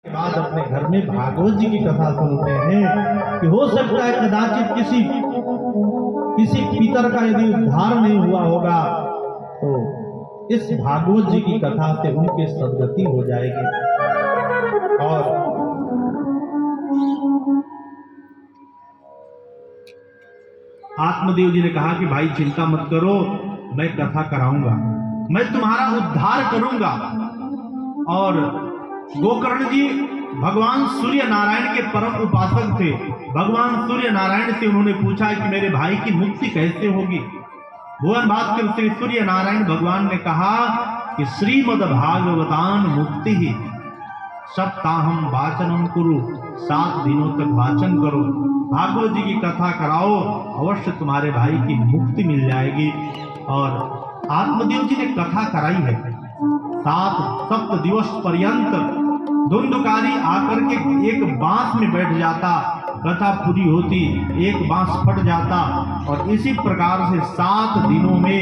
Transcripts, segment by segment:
के बाद अपने घर में भागवत जी की कथा सुनते हैं कि हो सकता है कदाचित किसी पितर का यदि उद्धार नहीं हुआ होगा तो इस भागवत जी की कथा से उनकी सदगति हो जाएगी। और आत्मदेव जी ने कहा कि भाई चिंता मत करो, मैं कथा कराऊंगा, मैं तुम्हारा उद्धार करूंगा। और गोकर्ण जी भगवान सूर्य नारायण के परम उपासक थे। भगवान सूर्य नारायण से उन्होंने पूछा कि मेरे भाई की मुक्ति कैसे होगी। भुवन भास्कर श्री सूर्य नारायण भगवान ने कहा कि श्रीमद् भागवतान मुक्ति ही सप्ताहम वाचनम कुरु, 7 दिनों तक वाचन करो, भागवत जी की कथा कराओ, अवश्य तुम्हारे भाई की मुक्ति मिल जाएगी। और आत्मदेव जी ने कथा कराई है। 7 दिवस पर्यंत धुंधकारी आकर के एक बांस में बैठ जाता, कथा पूरी होती, एक बांस फट जाता और इसी प्रकार से 7 दिनों में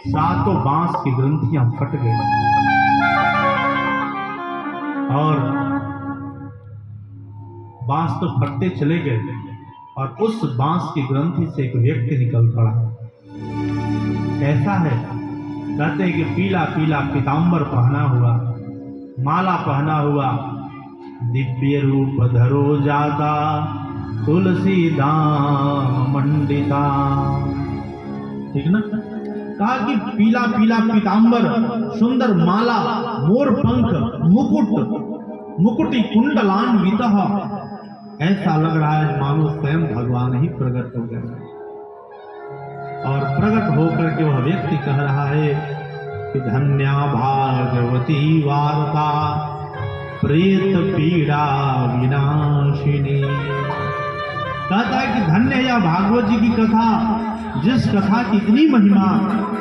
7 बांस की ग्रंथियां फट गई और बांस तो फटते चले गए और उस बांस की ग्रंथि से एक व्यक्ति निकल पड़ा। कैसा है? कहते हैं कि पीला पीला पीतांबर पहना हुआ, माला पहना हुआ, दिव्य रूप धरो जाता, तुलसी दाम मंडिता। ठीक ना? कहा कि पीला पीला पीतांबर, सुंदर माला, मोर पंख, मुकुटी कुंडलान्वित, ऐसा लग रहा है मानो स्वयं भगवान ही प्रकट हो गए। और प्रकट होकर के वह व्यक्ति कह रहा है कि धन्या भागवती वार्ता प्रेत पीड़ा विनाशिनी। कहता है कि धन्य यह भागवत जी की कथा, जिस कथा की इतनी महिमा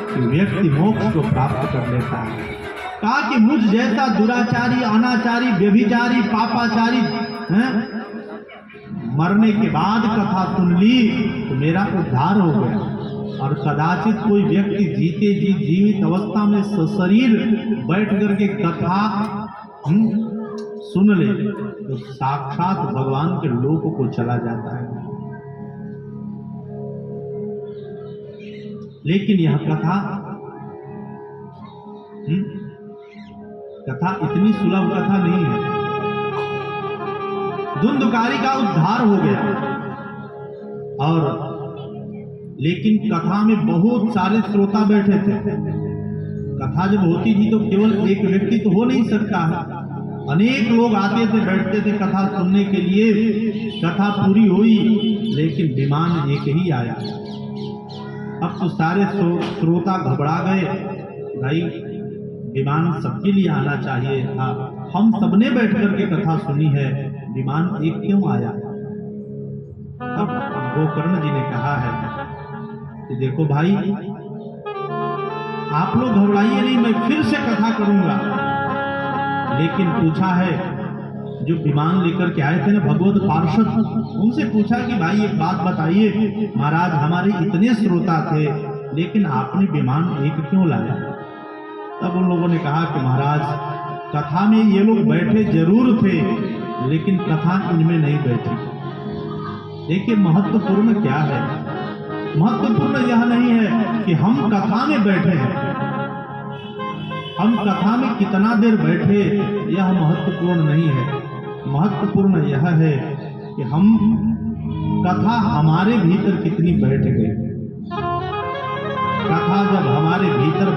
कि व्यक्ति मोक्ष को प्राप्त कर लेता है। कहा कि मुझ जैसा दुराचारी, अनाचारी, व्यभिचारी, पापाचारी मरने के बाद कथा सुन ली तो मेरा उद्धार हो गया। और कदाचित कोई व्यक्ति जीते जी जीवित अवस्था में सशरीर बैठ करके कथा सुन ले तो साक्षात भगवान के लोक को चला जाता है। लेकिन यह कथा इतनी सुलभ कथा नहीं है। धुंधकारी का उद्धार हो गया और लेकिन कथा में बहुत सारे श्रोता बैठे थे। कथा जब होती थी तो केवल एक व्यक्ति तो हो नहीं सकता है, अनेक लोग आते थे, बैठते थे कथा सुनने के लिए। कथा पूरी हुई लेकिन विमान एक ही आया। अब तो सारे श्रोता घबरा गए, भाई विमान सबके लिए आना चाहिए था, हम सबने बैठ करके कथा सुनी है, विमान एक क्यों आया? अब गोकर्ण जी ने कहा है कि देखो भाई, आप लोग घबराइए नहीं, मैं फिर से कथा करूंगा। लेकिन पूछा है, जो विमान लेकर के आए थे ना भगवत पार्षद, उनसे पूछा कि भाई एक बात बताइए महाराज, हमारे इतने श्रोता थे लेकिन आपने विमान एक क्यों लाया? तब उन लोगों ने कहा कि महाराज, कथा में ये लोग बैठे जरूर थे लेकिन कथा इनमें नहीं बैठी। देखिए महत्वपूर्ण क्या है, महत्वपूर्ण यह नहीं है कि हम कथा में बैठे हैं, हम कथा में कितना देर बैठे यह महत्वपूर्ण नहीं है। महत्वपूर्ण यह है कि हम कथा हमारे भीतर कितनी बैठ गई। कथा जब हमारे भीतर